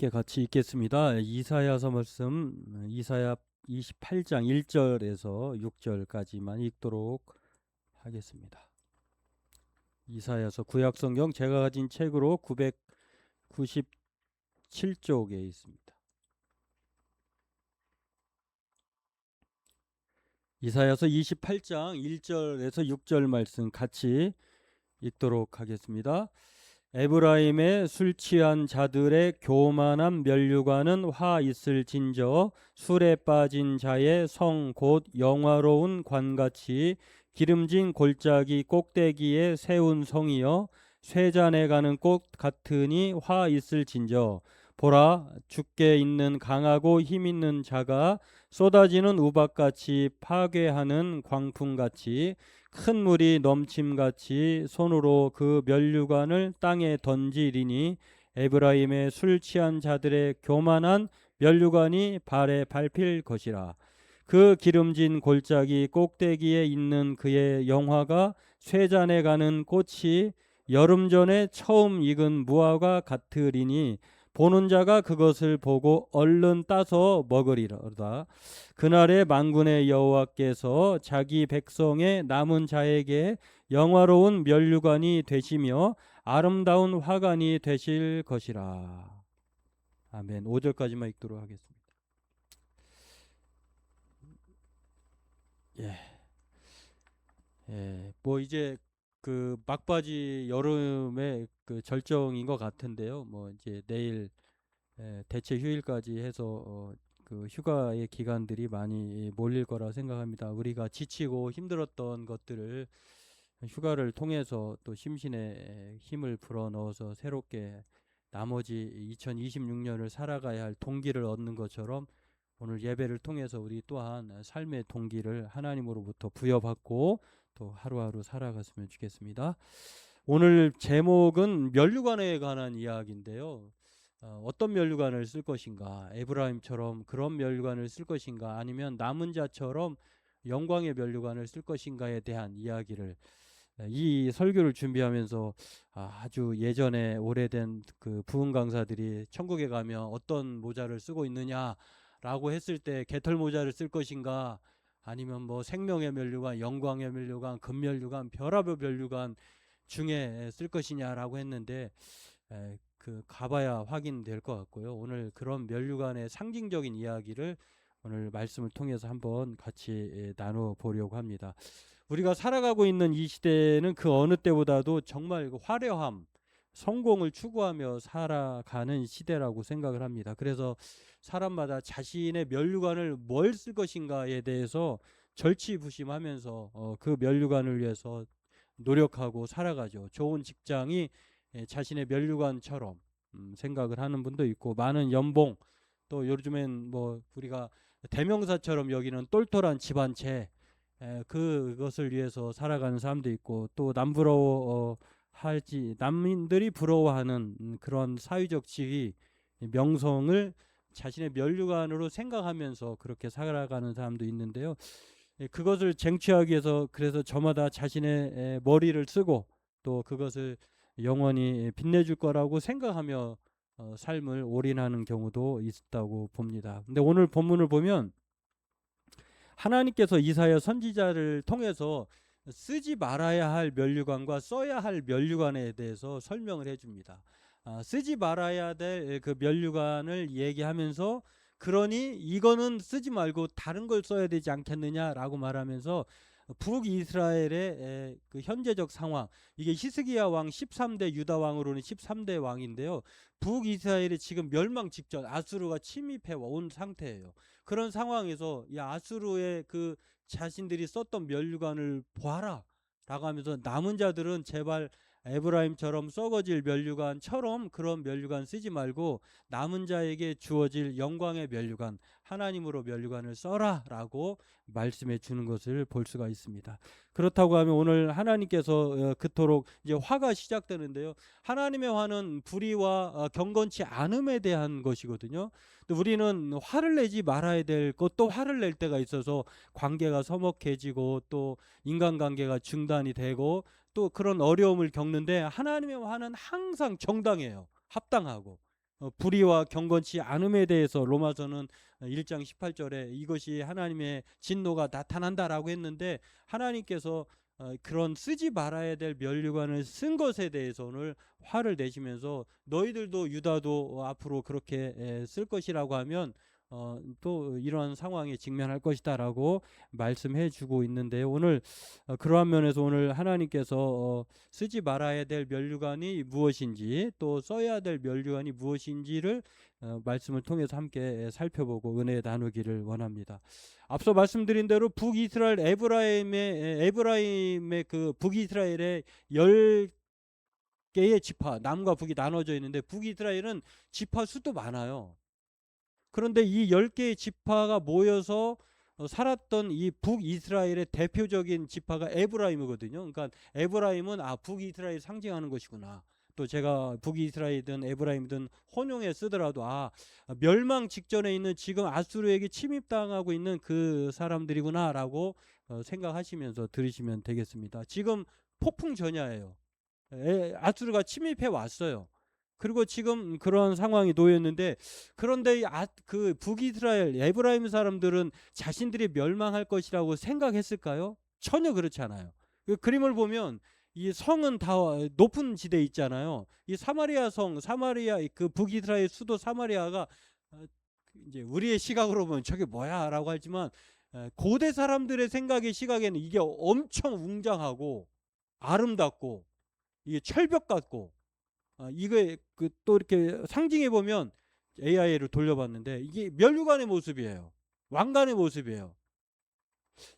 함께 같이 읽겠습니다. 이사야서 말씀 이사야 28장 1절에서 6절까지만 읽도록 하겠습니다. 이사야서 구약성경 제가 가진 책으로 997쪽에 있습니다. 이사야서 28장 1절에서 6절 말씀 같이 읽도록 하겠습니다. 에브라임의 술 취한 자들의 교만한 면류관은 화 있을 진저, 술에 빠진 자의 성 곧 영화로운 관같이 기름진 골짜기 꼭대기에 세운 성이여, 쇠잔에 가는 꽃 같으니 화 있을 진저. 보라, 죽게 있는 강하고 힘 있는 자가 쏟아지는 우박같이 파괴하는 광풍같이 큰 물이 넘침같이 손으로 그 면류관을 땅에 던지리니 에브라임의 술 취한 자들의 교만한 면류관이 발에 밟힐 것이라. 그 기름진 골짜기 꼭대기에 있는 그의 영화가 쇠잔에 가는 꽃이 여름 전에 처음 익은 무화과 같으리니 보는 자가 그것을 보고 얼른 따서 먹으리로다. 그날에 만군의 여호와께서 자기 백성의 남은 자에게 영화로운 면류관이 되시며 아름다운 화관이 되실 것이라. 아멘. 5절까지만 읽도록 하겠습니다. 뭐 이제 그 막바지 여름의 그 절정인 것 같은데요. 뭐 이제 내일 대체 휴일까지 해서 그 휴가의 기간들이 많이 몰릴 거라 생각합니다. 우리가 지치고 힘들었던 것들을 휴가를 통해서 또 심신에 힘을 불어넣어서 새롭게 나머지 2026년을 살아가야 할 동기를 얻는 것처럼 오늘 예배를 통해서 우리 또한 삶의 동기를 하나님으로부터 부여받고 또 하루하루 살아갔으면 좋겠습니다. 오늘 제목은 면류관에 관한 이야기인데요. 어떤 면류관을 쓸 것인가? 에브라임처럼 그런 면류관을 쓸 것인가? 아니면 남은 자처럼 영광의 면류관을 쓸 것인가에 대한 이야기를 이 설교를 준비하면서 아주 예전에 오래된 그 부흥 강사들이 천국에 가면 어떤 모자를 쓰고 있느냐라고 했을 때 개털 모자를 쓸 것인가? 아니면 뭐 생명의 면류관, 영광의 면류관, 금면류관, 별하별 면류관 중에 쓸 것이냐라고 했는데 그 가봐야 확인될 것 같고요. 오늘 그런 면류관의 상징적인 이야기를 오늘 말씀을 통해서 한번 같이 나눠 보려고 합니다. 우리가 살아가고 있는 이 시대는 그 어느 때보다도 정말 화려함, 성공을 추구하며 살아가는 시대라고 생각을 합니다. 그래서 사람마다 자신의 면류관을 뭘 쓸 것인가에 대해서 절치부심하면서 그 면류관을 위해서 노력하고 살아가죠. 좋은 직장이 자신의 면류관처럼 생각을 하는 분도 있고, 많은 연봉, 또 요즘엔 뭐 우리가 대명사처럼 여기는 똘똘한 집안채, 그것을 위해서 살아가는 사람도 있고, 또 남부러워 하지 남인들이 부러워하는 그런 사회적 지위, 명성을 자신의 면류관으로 생각하면서 그렇게 살아가는 사람도 있는데요. 그것을 쟁취하기 위해서 그래서 저마다 자신의 머리를 쓰고 또 그것을 영원히 빛내줄 거라고 생각하며 삶을 올인하는 경우도 있다고 봅니다. 근데 오늘 본문을 보면 하나님께서 이사야 선지자를 통해서 쓰지 말아야 할 면류관과 써야 할 면류관에 대해서 설명을 해줍니다. 쓰지 말아야 될 그 면류관을 얘기하면서 그러니 이거는 쓰지 말고 다른 걸 써야 되지 않겠느냐라고 말하면서 북이스라엘의 그 현재적 상황, 이게 히스기야 왕 13대 유다 왕으로는 13대 왕인데요. 북이스라엘이 지금 멸망 직전, 아수르가 침입해 온 상태예요. 그런 상황에서 이 아수르의 그 자신들이 썼던 면류관을 보아라 라고 하면서 남은 자들은 제발 에브라임처럼 썩어질 면류관처럼 그런 면류관 쓰지 말고 남은 자에게 주어질 영광의 면류관, 하나님으로 면류관을 써라 라고 말씀해 주는 것을 볼 수가 있습니다. 그렇다고 하면 오늘 하나님께서 그토록 이제 화가 시작되는데요. 하나님의 화는 불의와 경건치 않음에 대한 것이거든요. 또 우리는 화를 내지 말아야 될 것도 화를 낼 때가 있어서 관계가 서먹해지고 또 인간관계가 중단이 되고 또 그런 어려움을 겪는데, 하나님의 화는 항상 정당해요. 합당하고. 불의와 경건치 않음에 대해서 로마서는 1장 18절에 이것이 하나님의 진노가 나타난다라고 했는데, 하나님께서 그런 쓰지 말아야 될 면류관을 쓴 것에 대해서 오늘 화를 내시면서 너희들도 유다도 앞으로 그렇게 쓸 것이라고 하면 또 이러한 상황에 직면할 것이다라고 말씀해 주고 있는데요. 오늘 그러한 면에서 오늘 하나님께서 쓰지 말아야 될 면류관이 무엇인지, 또 써야 될 면류관이 무엇인지를 말씀을 통해서 함께 살펴보고 은혜 나누기를 원합니다. 앞서 말씀드린 대로 북이스라엘 에브라임의 그 북이스라엘의 10개의 지파, 남과 북이 나눠져 있는데 북이스라엘은 지파 수도 많아요. 그런데 이 10개의 지파가 모여서 살았던 이 북이스라엘의 대표적인 지파가 에브라임이거든요. 그러니까 에브라임은 북이스라엘 상징하는 것이구나. 또 제가 북이스라엘이든 에브라임이든 혼용해 쓰더라도 멸망 직전에 있는 지금 아수르에게 침입당하고 있는 그 사람들이구나라고 생각하시면서 들으시면 되겠습니다. 지금 폭풍 전야예요. 아수르가 침입해 왔어요. 그리고 지금 그런 상황이 놓였는데, 그런데 그 북이스라엘 에브라임 사람들은 자신들이 멸망할 것이라고 생각했을까요? 전혀 그렇지 않아요. 그 그림을 보면 이 성은 다 높은 지대에 있잖아요. 이 사마리아 그 북이스라엘 수도 사마리아가 이제 우리의 시각으로 보면 저게 뭐야라고 하지만 고대 사람들의 시각에는 이게 엄청 웅장하고 아름답고 이게 철벽 같고, 이거 또 이렇게 상징해 보면 AI를 돌려봤는데 이게 면류관의 모습이에요. 왕관의 모습이에요.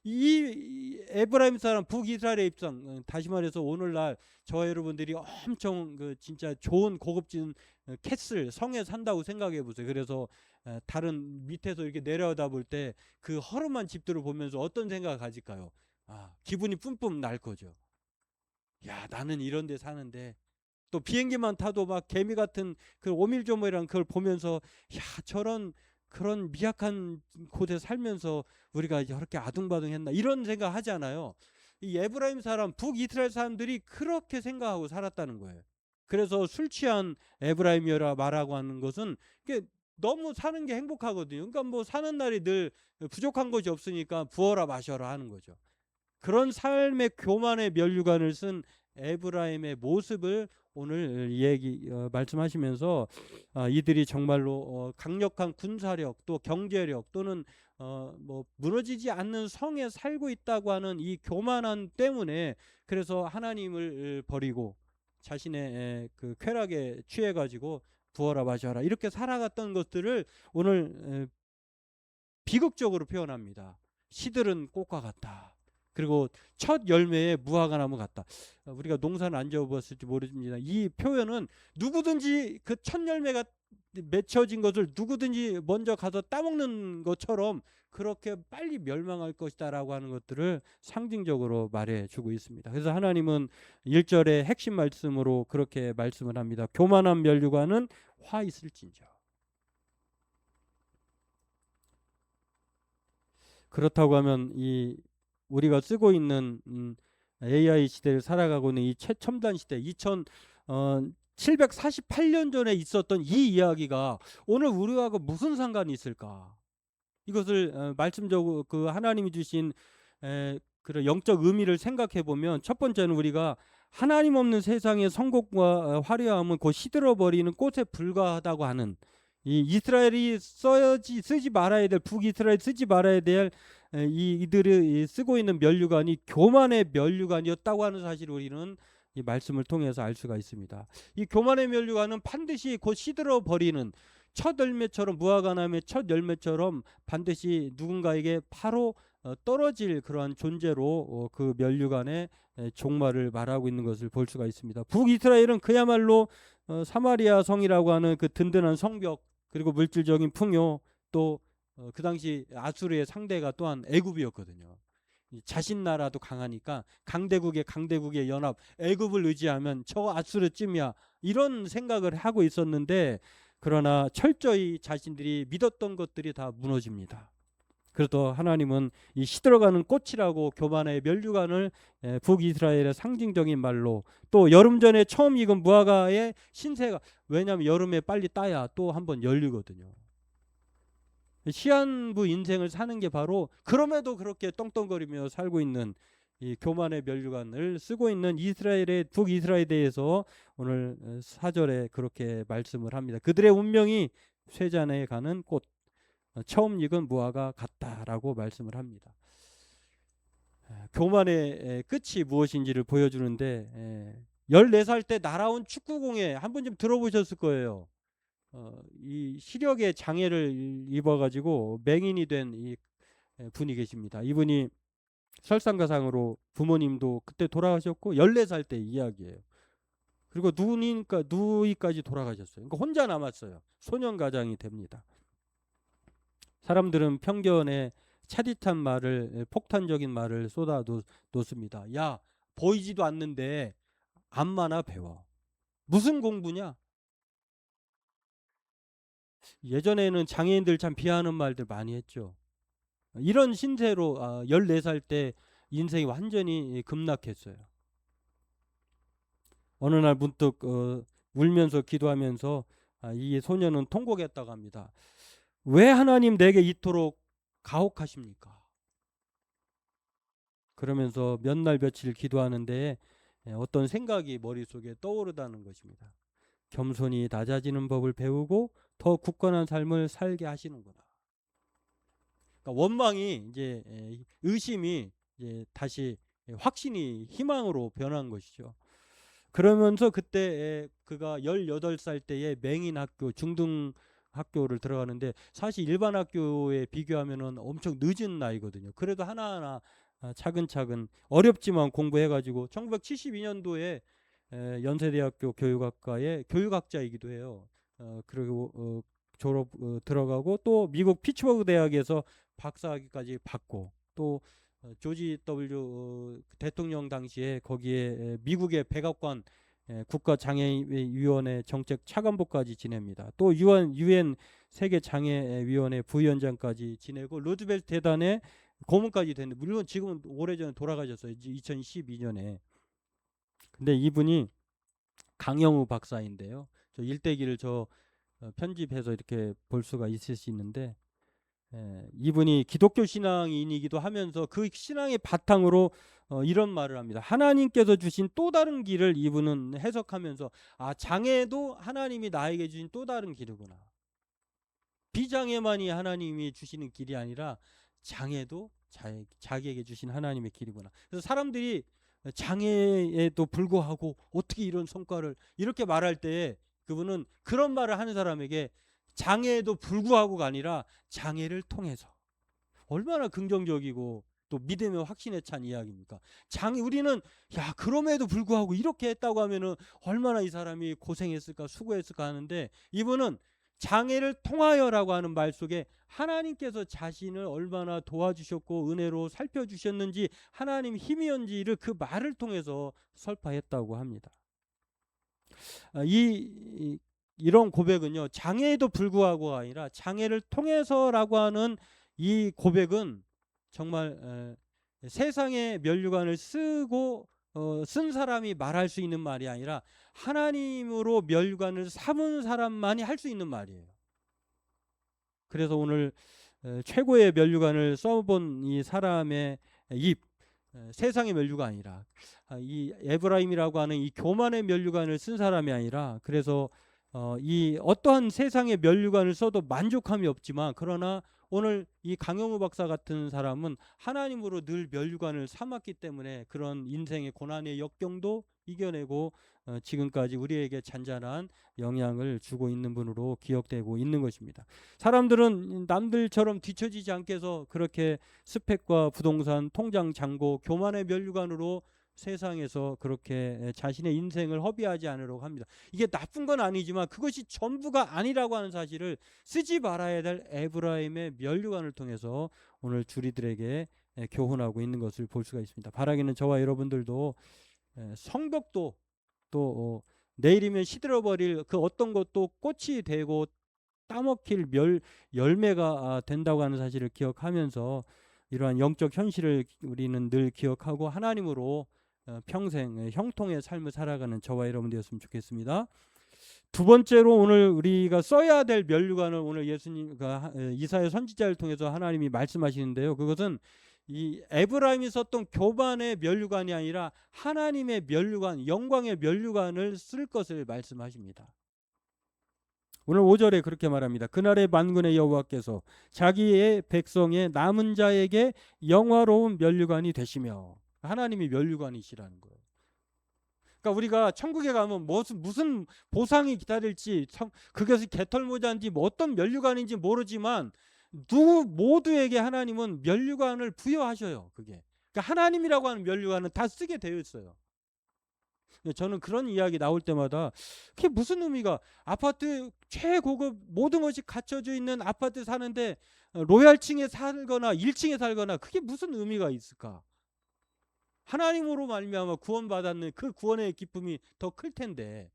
이 에브라임 사람 북이스라엘의 입장, 다시 말해서 오늘날 저 여러분들이 엄청 진짜 좋은 고급진 캐슬 성에 산다고 생각해 보세요. 그래서 다른 밑에서 이렇게 내려다 볼 때 그 허름한 집들을 보면서 어떤 생각을 가질까요? 기분이 뿜뿜 날 거죠. 야, 나는 이런 데 사는데. 또 비행기만 타도 막 개미 같은 그 오밀조모이란 그걸 보면서, 야, 그런 미약한 곳에 살면서 우리가 이렇게 아둥바둥했나, 이런 생각 하잖아요. 이 에브라임 사람, 북이스라엘 사람들이 그렇게 생각하고 살았다는 거예요. 그래서 술 취한 에브라임이라 말하고 하는 것은 너무 사는 게 행복하거든요. 그러니까 뭐 사는 날이 늘 부족한 것이 없으니까 부어라 마셔라 하는 거죠. 그런 삶의 교만의 면류관을 쓴 에브라임의 모습을 오늘 말씀하시면서 이들이 정말로 강력한 군사력, 또 경제력, 또는 뭐 무너지지 않는 성에 살고 있다고 하는 이 교만함 때문에, 그래서 하나님을 버리고 자신의 그 쾌락에 취해가지고 부어라 마셔라 이렇게 살아갔던 것들을 오늘 비극적으로 표현합니다. 시들은 꽃과 같다. 그리고 첫 열매에 무화과 나무 같다. 우리가 농사는 안 지어봤을지 모릅니다. 이 표현은 누구든지 그 첫 열매가 맺혀진 것을 누구든지 먼저 가서 따먹는 것처럼 그렇게 빨리 멸망할 것이다라고 하는 것들을 상징적으로 말해주고 있습니다. 그래서 하나님은 1절의 핵심 말씀으로 그렇게 말씀을 합니다. 교만한 면류관은 화 있을진저. 그렇다고 하면 우리가 쓰고 있는 AI 시대를 살아가고 있는 이 최첨단 시대, 748년 전에 있었던 이 이야기가 오늘 우리하고 무슨 상관이 있을까? 이것을 말씀적으로 그 하나님이 주신 그런 영적 의미를 생각해 보면, 첫 번째는 우리가 하나님 없는 세상의 성공과 화려함은 곧 시들어버리는 꽃에 불과하다고 하는, 이 이스라엘이 쓰지 말아야 될, 북이스라엘 쓰지 말아야 될 이들이 쓰고 있는 면류관이 교만의 면류관이었다고 하는 사실을 우리는 이 말씀을 통해서 알 수가 있습니다. 이 교만의 면류관은 반드시 곧 시들어 버리는 첫 열매처럼, 무화과나무의 첫 열매처럼 반드시 누군가에게 바로 떨어질 그러한 존재로 그 면류관의 종말을 말하고 있는 것을 볼 수가 있습니다. 북이스라엘은 그야말로 사마리아 성이라고 하는 그 든든한 성벽, 그리고 물질적인 풍요, 또 그 당시 아수르의 상대가 또한 애굽이었거든요. 자신 나라도 강하니까 강대국의 연합, 애굽을 의지하면 저 아수르쯤이야, 이런 생각을 하고 있었는데, 그러나 철저히 자신들이 믿었던 것들이 다 무너집니다. 그래도 하나님은 이 시들어가는 꽃이라고 교만의 면류관을 북이스라엘의 상징적인 말로, 또 여름 전에 처음 익은 무화과의 신세가, 왜냐하면 여름에 빨리 따야 또 한번 열리거든요. 시한부 인생을 사는 게 바로, 그럼에도 그렇게 떵떵거리며 살고 있는 이 교만의 면류관을 쓰고 있는 이스라엘의 북이스라엘에 대해서 오늘 4절에 그렇게 말씀을 합니다. 그들의 운명이 쇠잔에 가는 꽃, 처음 익은 무화과 같다라고 말씀을 합니다. 교만의 끝이 무엇인지를 보여주는데, 14살 때 날아온 축구공에 한 번 좀 들어보셨을 거예요. 이 시력에 장애를 입어가지고 맹인이 된 이 분이 계십니다. 이분이 설상가상으로 부모님도 그때 돌아가셨고 14살 때 이야기예요. 그리고 누이까지 돌아가셨어요. 그러니까 혼자 남았어요. 소년 가장이 됩니다. 사람들은 편견에 차디찬 말을, 폭탄적인 말을 쏟아 놓습니다. 야, 보이지도 않는데 암마나 배워. 무슨 공부냐? 예전에는 장애인들 참 비하하는 말들 많이 했죠. 이런 신세로 14살 때 인생이 완전히 급락했어요. 어느 날 문득 울면서 기도하면서 이 소년은 통곡했다고 합니다. 왜 하나님 내게 이토록 가혹하십니까? 그러면서 몇 날 며칠 기도하는데 어떤 생각이 머릿속에 떠오르다는 것입니다. 겸손히 낮아지는 법을 배우고 더 굳건한 삶을 살게 하시는구나. 그러니까 원망이 이제 의심이 이제 다시 확신이 희망으로 변한 것이죠. 그러면서 그때 그가 18살 때에 맹인 학교, 중등 학교를 들어가는데, 사실 일반 학교에 비교하면은 엄청 늦은 나이거든요. 그래도 하나하나 차근차근 어렵지만 공부해가지고 1972년도에 연세대학교 교육학과의 교육학자이기도 해요. 그리고 졸업 들어가고 또 미국 피츠버그 대학에서 박사학위까지 받고, 또 조지 W 대통령 당시에 거기에 미국의 백악관 국가장애위원회 정책 차관보까지 지냅니다. 또 유엔 세계장애위원회 부위원장까지 지내고 루즈벨트 대단의 고문까지 됐는데, 물론 지금은 오래전에 돌아가셨어요. 2012년에. 근데 이분이 강영우 박사인데요. 저 일대기를 편집해서 이렇게 볼 수가 있을 수 있는데, 이분이 기독교 신앙인이기도 하면서 그 신앙의 바탕으로 이런 말을 합니다. 하나님께서 주신 또 다른 길을 이분은 해석하면서, 장애도 하나님이 나에게 주신 또 다른 길이구나. 비장애만이 하나님이 주시는 길이 아니라 장애도 자기에게 주신 하나님의 길이구나. 그래서 사람들이 장애에도 불구하고 어떻게 이런 성과를, 이렇게 말할 때 그분은 그런 말을 하는 사람에게 장애에도 불구하고가 아니라 장애를 통해서, 얼마나 긍정적이고 또 믿음의 확신에 찬 이야기입니까? 우리는 그럼에도 불구하고 이렇게 했다고 하면은 얼마나 이 사람이 고생했을까, 수고했을까 하는데, 이분은 장애를 통하여라고 하는 말 속에 하나님께서 자신을 얼마나 도와주셨고 은혜로 살펴주셨는지, 하나님 힘이었는지를 그 말을 통해서 설파했다고 합니다. 이런 고백은요, 장애에도 불구하고가 아니라 장애를 통해서라고 하는 이 고백은 정말 세상의 면류관을 쓰고 쓴 사람이 말할 수 있는 말이 아니라 하나님으로 면류관을 삼은 사람만이 할 수 있는 말이에요. 그래서 오늘 최고의 면류관을 써본 이 사람의 입, 세상의 면류가 아니라 이 에브라임이라고 하는 이 교만의 면류관을 쓴 사람이 아니라, 그래서 이 어떠한 세상의 면류관을 써도 만족함이 없지만, 그러나 오늘 이 강영우 박사 같은 사람은 하나님으로 늘 면류관을 삼았기 때문에 그런 인생의 고난의 역경도 이겨내고 지금까지 우리에게 잔잔한 영향을 주고 있는 분으로 기억되고 있는 것입니다. 사람들은 남들처럼 뒤처지지 않게 해서 그렇게 스펙과 부동산, 통장, 잔고, 교만의 면류관으로 세상에서 그렇게 자신의 인생을 허비하지 않으려고 합니다. 이게 나쁜 건 아니지만 그것이 전부가 아니라고 하는 사실을 쓰지 말아야 될 에브라임의 면류관을 통해서 오늘 주리들에게 교훈하고 있는 것을 볼 수가 있습니다. 바라기는 저와 여러분들도 성벽도 또 내일이면 시들어버릴 그 어떤 것도 꽃이 되고 따먹힐 열매가 된다고 하는 사실을 기억하면서 이러한 영적 현실을 우리는 늘 기억하고 하나님으로 평생 형통의 삶을 살아가는 저와 여러분 되었으면 좋겠습니다. 두 번째로 오늘 우리가 써야 될 면류관을 오늘 예수님과 이사야 선지자를 통해서 하나님이 말씀하시는데요. 그것은 이 에브라임이 썼던 교만의 면류관이 아니라 하나님의 면류관, 영광의 면류관을 쓸 것을 말씀하십니다. 오늘 5절에 그렇게 말합니다. 그날의 만군의 여호와께서 자기의 백성의 남은 자에게 영화로운 면류관이 되시며, 하나님이 면류관이시라는 거예요. 그러니까 우리가 천국에 가면 무슨 보상이 기다릴지, 그것이 개털모자인지 뭐 어떤 면류관인지 모르지만 모두에게 하나님은 면류관을 부여하셔요. 그러니까 하나님이라고 하는 면류관은 다 쓰게 되어 있어요. 저는 그런 이야기 나올 때마다 그게 무슨 의미가, 아파트 최고급 모든 것이 갖춰져 있는 아파트 사는데 로얄층에 살거나 1층에 살거나 그게 무슨 의미가 있을까? 하나님으로 말미암아 구원받았는 그 구원의 기쁨이 더 클 텐데,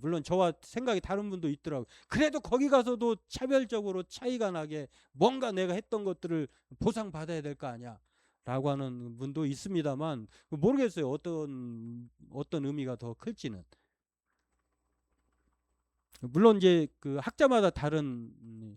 물론 저와 생각이 다른 분도 있더라고요. 그래도 거기 가서도 차별적으로 차이가 나게 뭔가 내가 했던 것들을 보상받아야 될 거 아니야 라고 하는 분도 있습니다만, 모르겠어요. 어떤 의미가 더 클지는. 물론 이제 그 학자마다 다른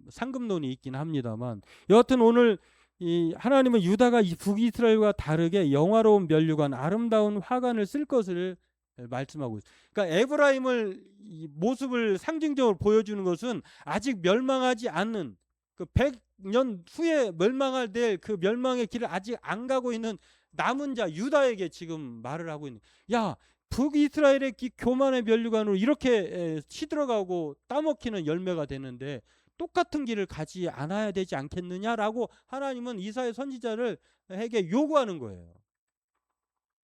상급론이 있긴 합니다만, 여하튼 오늘 이 하나님은 유다가 북이스라엘과 다르게 영화로운 면류관, 아름다운 화관을 쓸 것을 말씀하고 있어요. 그러니까 에브라임을 이 모습을 상징적으로 보여주는 것은 아직 멸망하지 않는 그 100년 후에 멸망할 그 멸망의 길을 아직 안 가고 있는 남은 자 유다에게 지금 말을 하고 있는, 야, 북이스라엘의 교만의 면류관으로 이렇게 시들어가고 따먹히는 열매가 되는데 똑같은 길을 가지 않아야 되지 않겠느냐라고 하나님은 이사야 선지자에게 요구하는 거예요.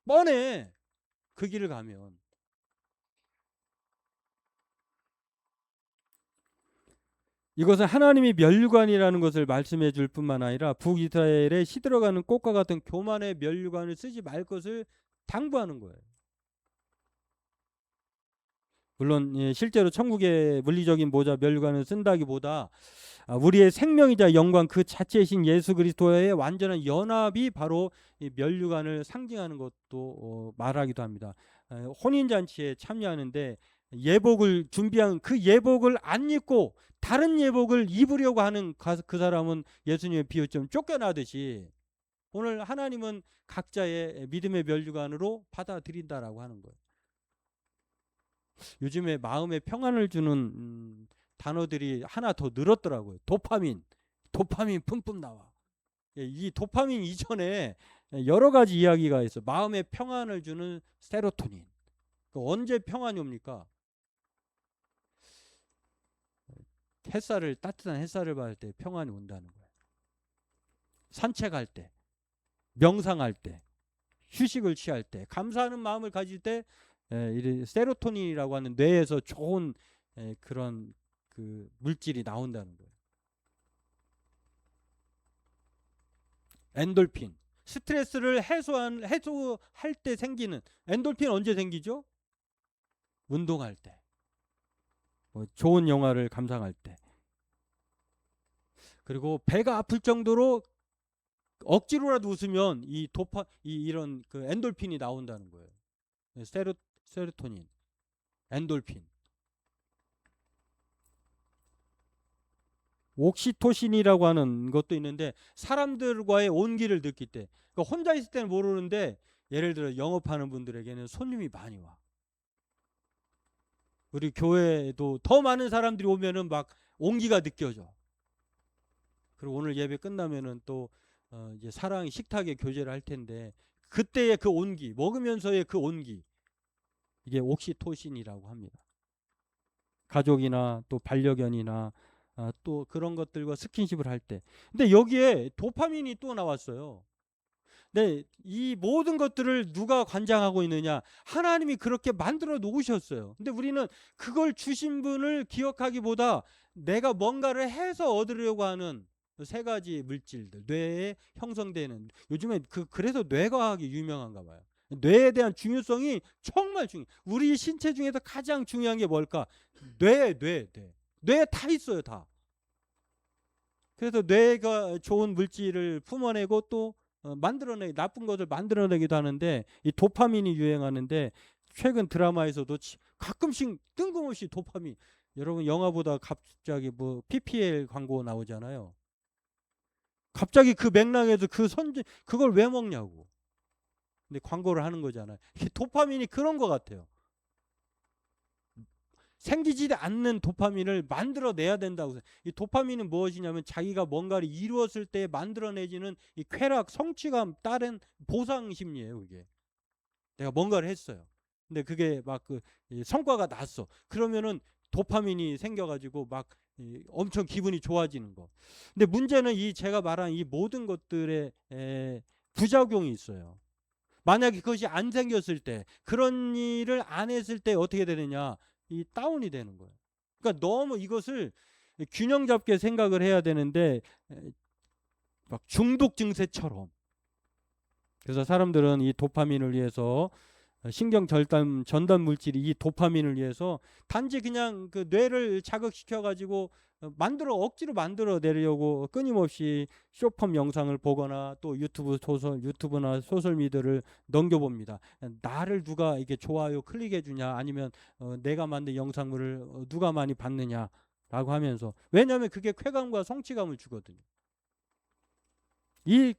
뻔해. 그 길을 가면. 이것은 하나님이 면류관이라는 것을 말씀해 줄 뿐만 아니라 북이스라엘에 시들어가는 꽃과 같은 교만의 면류관을 쓰지 말 것을 당부하는 거예요. 물론 실제로 천국의 물리적인 모자 면류관을 쓴다기보다 우리의 생명이자 영광 그 자체이신 예수 그리스도의 완전한 연합이 바로 이 면류관을 상징하는 것도 말하기도 합니다. 혼인잔치에 참여하는데 예복을 준비한 그 예복을 안 입고 다른 예복을 입으려고 하는 그 사람은 예수님의 비유처럼 쫓겨나듯이 오늘 하나님은 각자의 믿음의 면류관으로 받아들인다라고 하는 거예요. 요즘에 마음에 평안을 주는 단어들이 하나 더 늘었더라고요. 도파민 뿜뿜 나와. 이 도파민 이전에 여러 가지 이야기가 있어. 마음에 평안을 주는 세로토닌. 언제 평안이 옵니까? 따뜻한 햇살을 받을 때 평안이 온다는 거예요. 산책할 때, 명상할 때, 휴식을 취할 때, 감사하는 마음을 가질 때 세로토닌이라고 하는 뇌에서 좋은 그런 그 물질이 나온다는 거예요. 엔돌핀, 스트레스를 해소할 때 생기는 엔돌핀 언제 생기죠? 운동할 때, 좋은 영화를 감상할 때, 그리고 배가 아플 정도로 억지로라도 웃으면 이런 그 엔돌핀이 나온다는 거예요. 세로토닌, 엔돌핀. 옥시토신이라고 하는 것도 있는데 사람들과의 온기를 느낄 때, 그러니까 혼자 있을 때는 모르는데 예를 들어 영업하는 분들에게는 손님이 많이 와. 우리 교회에도 더 많은 사람들이 오면은 막 온기가 느껴져. 그리고 오늘 예배 끝나면은 또 이제 사랑의 식탁에 교제를 할 텐데 그때의 그 온기, 먹으면서의 그 온기, 이게 옥시토신이라고 합니다. 가족이나 또 반려견이나 또 그런 것들과 스킨십을 할 때. 근데 여기에 도파민이 또 나왔어요. 네, 이 모든 것들을 누가 관장하고 있느냐? 하나님이 그렇게 만들어 놓으셨어요. 근데 우리는 그걸 주신 분을 기억하기보다 내가 뭔가를 해서 얻으려고 하는 세 가지 물질들, 뇌에 형성되는, 요즘에 그래서 뇌과학이 유명한가 봐요. 뇌에 대한 중요성이 정말 중요해요. 우리 신체 중에서 가장 중요한 게 뭘까? 뇌. 뇌에 다 있어요, 다. 그래서 뇌가 좋은 물질을 품어내고 또 나쁜 것을 만들어내기도 하는데, 이 도파민이 유행하는데 최근 드라마에서도 가끔씩 뜬금없이 도파민, 여러분 영화보다 갑자기 뭐 PPL 광고 나오잖아요. 갑자기 그 맥락에서 그걸 왜 먹냐고. 근데 광고를 하는 거잖아요. 도파민이 그런 것 같아요. 생기지 않는 도파민을 만들어내야 된다고. 이 도파민은 무엇이냐면 자기가 뭔가를 이루었을 때 만들어내지는 이 쾌락, 성취감 따른 보상 심리예요. 이게 내가 뭔가를 했어요. 근데 그게 막 그 성과가 났어. 그러면은 도파민이 생겨가지고 막 엄청 기분이 좋아지는 거. 근데 문제는 이 제가 말한 이 모든 것들의 부작용이 있어요. 만약에 그것이 안 생겼을 때, 그런 일을 안 했을 때 어떻게 되느냐, 이 다운이 되는 거예요. 그러니까 너무 이것을 균형 잡게 생각을 해야 되는데 막 중독 증세처럼. 그래서 사람들은 이 도파민을 위해서 신경 전달 물질이 이 도파민을 위해서 단지 그냥 그 뇌를 자극시켜 가지고 억지로 만들어 내려고 끊임없이 쇼폼 영상을 보거나 또 유튜브나 소셜 미디어를 넘겨봅니다. 나를 누가 이게 좋아요 클릭해 주냐, 아니면 내가 만든 영상물을 누가 많이 봤느냐라고 하면서, 왜냐하면 그게 쾌감과 성취감을 주거든요. 이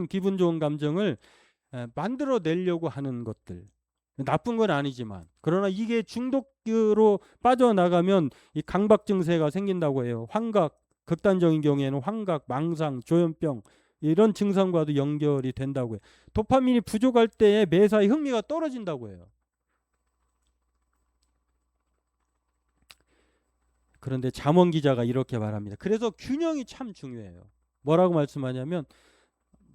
기분 좋은 감정을 만들어 내려고 하는 것들, 나쁜 건 아니지만, 그러나 이게 중독으로 빠져나가면 이 강박 증세가 생긴다고 해요. 환각, 극단적인 경우에는 환각, 망상, 조현병, 이런 증상과도 연결이 된다고 해요. 도파민이 부족할 때에 매사에 흥미가 떨어진다고 해요. 그런데 잠원 기자가 이렇게 말합니다. 그래서 균형이 참 중요해요. 뭐라고 말씀하냐면,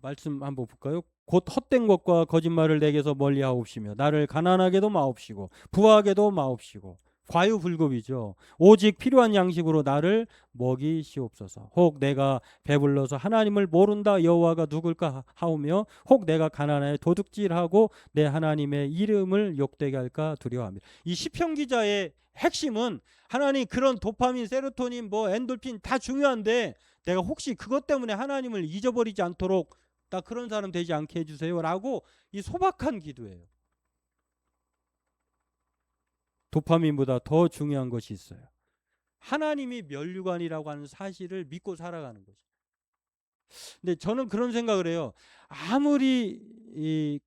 말씀 한번 볼까요? 곧 헛된 것과 거짓말을 내게서 멀리하옵시며 나를 가난하게도 마옵시고 부하게도 마옵시고, 과유불급이죠. 오직 필요한 양식으로 나를 먹이시옵소서. 혹 내가 배불러서 하나님을 모른다 여호와가 누굴까 하오며, 혹 내가 가난하여 도둑질하고 내 하나님의 이름을 욕되게 할까 두려워합니다. 이 시편 기자의 핵심은, 하나님 그런 도파민, 세로토닌, 뭐 엔돌핀 다 중요한데 내가 혹시 그것 때문에 하나님을 잊어버리지 않도록 나 그런 사람 되지 않게 해주세요 라고 이 소박한 기도예요. 도파민보다 더 중요한 것이 있어요. 하나님이 면류관이라고 하는 사실을 믿고 살아가는 거죠. 근데 저는 그런 생각을 해요. 아무리 이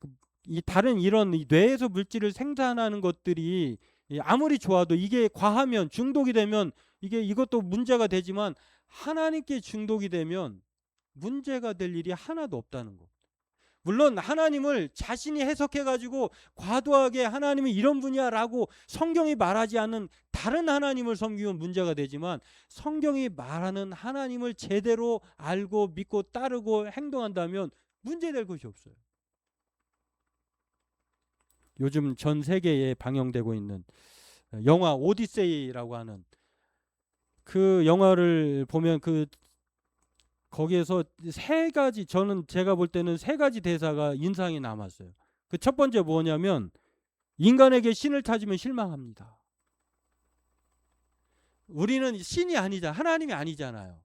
다른 이런 뇌에서 물질을 생산하는 것들이 아무리 좋아도 이게 과하면, 중독이 되면 이것도 문제가 되지만, 하나님께 중독이 되면 문제가 될 일이 하나도 없다는 거. 물론 하나님을 자신이 해석해가지고 과도하게 하나님이 이런 분이야 라고 성경이 말하지 않는 다른 하나님을 섬기면 문제가 되지만, 성경이 말하는 하나님을 제대로 알고 믿고 따르고 행동한다면 문제될 것이 없어요. 요즘 전 세계에 방영되고 있는 영화 오디세이라고 하는 그 영화를 보면, 거기에서 제가 볼 때는 세 가지 대사가 인상이 남았어요. 그 첫 번째 뭐냐면, 인간에게 신을 찾으면 실망합니다. 우리는 신이 아니잖아. 하나님이 아니잖아요.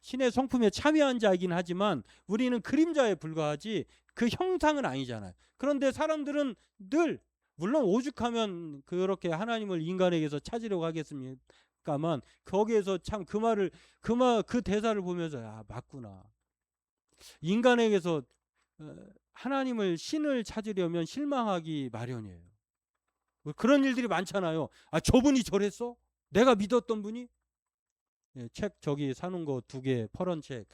신의 성품에 참여한 자이긴 하지만 우리는 그림자에 불과하지 그 형상은 아니잖아요. 그런데 사람들은 늘, 물론 오죽하면 그렇게 하나님을 인간에게서 찾으려고 하겠습니까만, 거기에서 참 그 대사를 보면서 맞구나. 인간에게서 하나님을, 신을 찾으려면 실망하기 마련이에요. 그런 일들이 많잖아요. 저분이 저랬어? 내가 믿었던 분이? 책 저기 사놓은 거 2개, 퍼런 책,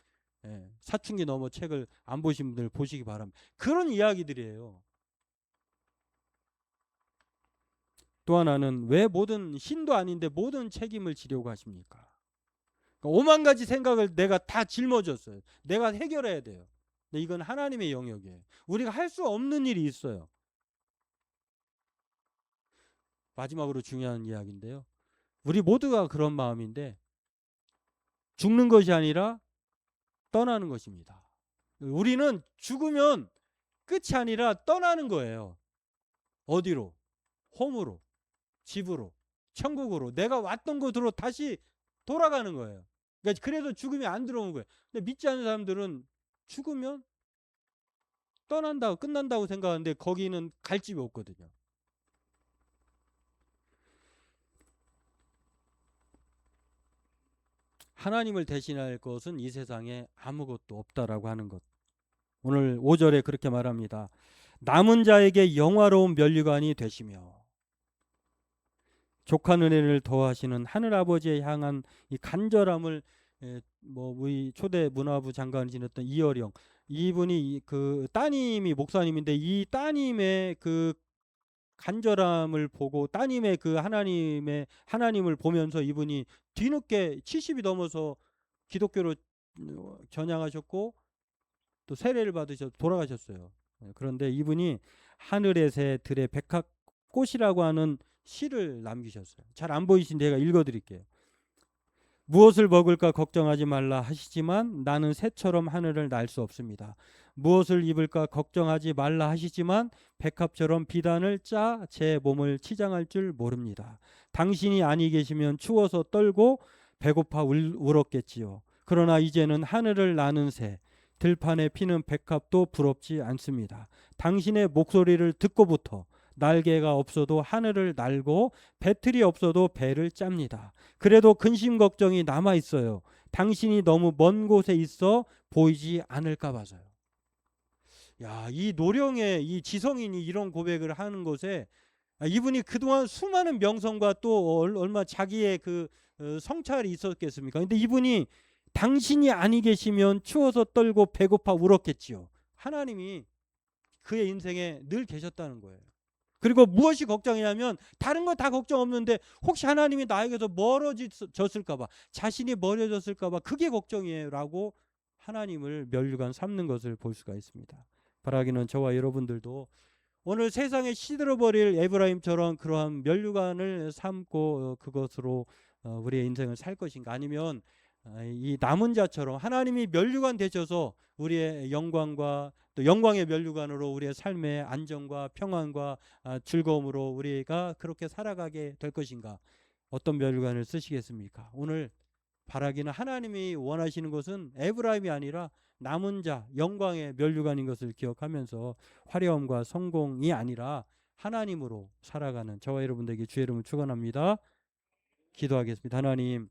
사춘기 넘어 책을 안 보신 분들 보시기 바랍니다. 그런 이야기들이에요. 또 하나는, 왜 모든 신도 아닌데 모든 책임을 지려고 하십니까? 그러니까 5만 가지 생각을 내가 다 짊어졌어요. 내가 해결해야 돼요. 근데 이건 하나님의 영역이에요. 우리가 할 수 없는 일이 있어요. 마지막으로 중요한 이야기인데요. 우리 모두가 그런 마음인데, 죽는 것이 아니라 떠나는 것입니다. 우리는 죽으면 끝이 아니라 떠나는 거예요. 어디로? 홈으로, 집으로, 천국으로, 내가 왔던 곳으로 다시 돌아가는 거예요. 그러니까 그래서 죽음이 안 들어오는 거예요. 근데 믿지 않는 사람들은 죽으면 떠난다고 끝난다고 생각하는데 거기는 갈 집이 없거든요. 하나님을 대신할 것은 이 세상에 아무것도 없다라고 하는 것. 오늘 5절에 그렇게 말합니다. 남은 자에게 영화로운 면류관이 되시며 족한 은혜를 더하시는 하늘 아버지에 향한 이 간절함을 뭐 우리 초대 문화부 장관을 지냈던 이어령 이분이 그 따님이 목사님인데 이 따님의 그 간절함을 보고 따님의 그 하나님을 보면서 이분이 뒤늦게 70이 넘어서 기독교로 전향하셨고 또 세례를 받으셔서 돌아가셨어요. 그런데 이분이 하늘의 새 들의 백합꽃이라고 하는 시를 남기셨어요. 잘 안 보이신데 제가 읽어드릴게요. 무엇을 먹을까 걱정하지 말라 하시지만 나는 새처럼 하늘을 날 수 없습니다. 무엇을 입을까 걱정하지 말라 하시지만 백합처럼 비단을 짜 제 몸을 치장할 줄 모릅니다. 당신이 아니 계시면 추워서 떨고 배고파 울었겠지요. 그러나 이제는 하늘을 나는 새 들판에 피는 백합도 부럽지 않습니다. 당신의 목소리를 듣고부터 날개가 없어도 하늘을 날고 배틀이 없어도 배를 짭니다. 그래도 근심 걱정이 남아 있어요. 당신이 너무 먼 곳에 있어 보이지 않을까 봐서요. 야, 이 노령의 이 지성인이 이런 고백을 하는 것에 이분이 그동안 수많은 명성과 또 얼마 자기의 그 성찰이 있었겠습니까? 근데 이분이 당신이 아니 계시면 추워서 떨고 배고파 울었겠지요. 하나님이 그의 인생에 늘 계셨다는 거예요. 그리고 무엇이 걱정이냐면 다른 거 다 걱정 없는데 혹시 하나님이 나에게서 멀어졌을까 봐, 자신이 멀어졌을까 봐 그게 걱정이에요 라고 하나님을 면류관 삼는 것을 볼 수가 있습니다. 바라기는 저와 여러분들도 오늘 세상에 시들어버릴 에브라임처럼 그러한 면류관을 삼고 그것으로 우리의 인생을 살 것인가, 아니면 이 남은 자처럼 하나님이 면류관 되셔서 우리의 영광과 또 영광의 면류관으로 우리의 삶의 안정과 평안과 즐거움으로 우리가 그렇게 살아가게 될 것인가, 어떤 면류관을 쓰시겠습니까? 오늘 바라기는 하나님이 원하시는 것은 에브라임이 아니라 남은 자 영광의 면류관인 것을 기억하면서 화려함과 성공이 아니라 하나님으로 살아가는 저와 여러분들에게 주의 이름을 축원합니다. 기도하겠습니다. 하나님,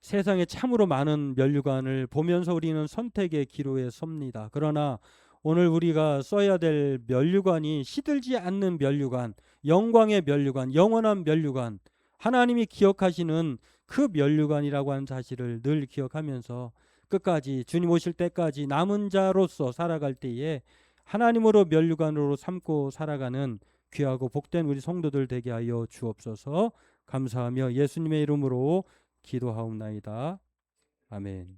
세상에 참으로 많은 면류관을 보면서 우리는 선택의 기로에 섭니다. 그러나 오늘 우리가 써야 될 면류관이 시들지 않는 면류관, 영광의 면류관, 영원한 면류관, 하나님이 기억하시는 그 면류관이라고 하는 사실을 늘 기억하면서 끝까지 주님 오실 때까지 남은 자로서 살아갈 때에 하나님으로 면류관으로 삼고 살아가는 귀하고 복된 우리 성도들 되게 하여 주옵소서. 감사하며 예수님의 이름으로 기도하옵나이다. 아멘.